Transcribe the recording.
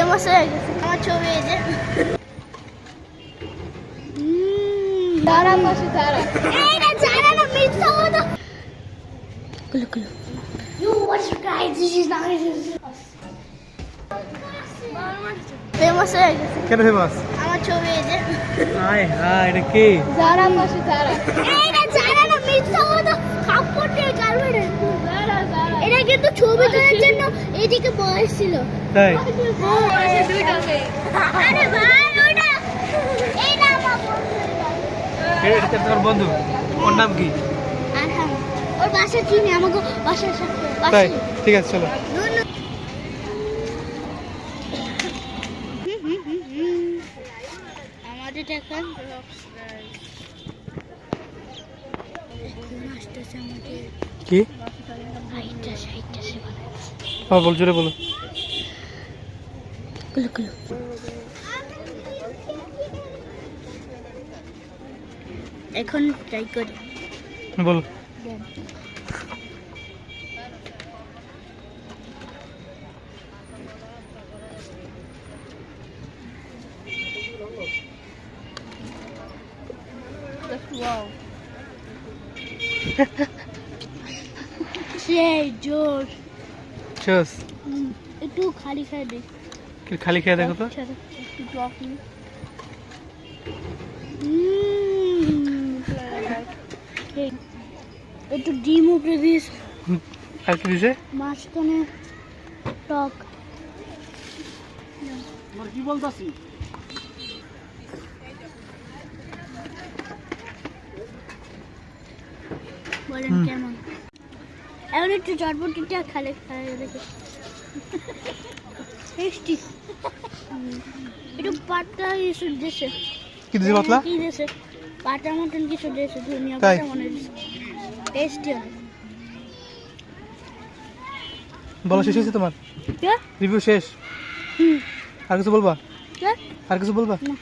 Famous হয়ে গেছে আমার ছবি এই যে যারা পাশে যারা এইটা জানা না মিথ্যা কথা কুলু কুলু you watch guys this is not famous হয়ে গেছে কেন ফেমাস? আমার ছবি এই যে হাই হাই এটা কি? যারা পাশে যারা এইটা জানা না মিথ্যা কথা কাপড় দিয়ে গালবে এটা কিন্তু ছবি তোলার জন্য এইদিকে বয়স ছিল তাই দুইটা মেয়ে আরে ভাই ওটা এইটা আমার এটা তোমার বন্ধু, ওর নাম কি? আরহাম ওর বাসা চিনি আমাকে বাসার সাথে তাই ঠিক আছে চলো। আমাদের দেখেন আসতেছে আমাদের কি? হাইটটা সে বানাচ্ছে হ্যাঁ বল, জোরে বলো। কুলু কুলু এখন ট্রাই করি বলো। ওয়াও সেই জোর চস একটু খালি খাই দিই কি খালি খেয়ে দেখো তো। একটু আপনি একটু ডিম উপরে দিস আর কি দিছে? মাঝখানে টক কি বলতাছি? বলেন কেমন এখন একটু চটপটিটা খালে খাই দেখে টেস্টি একটু পাতা কিছু দিয়েছে কি দিছে পাতলা? কি দিয়েছে পাতা মতন কিছু দিয়েছে ধনিয়া তাই? পাতা মনে দিয়েছে টেস্টি অনেক বলা শেষ হয়েছে তোমার? কে রিভিউ শেষ? হুম আর কিছু বলবা? কে আর কিছু বলবা? না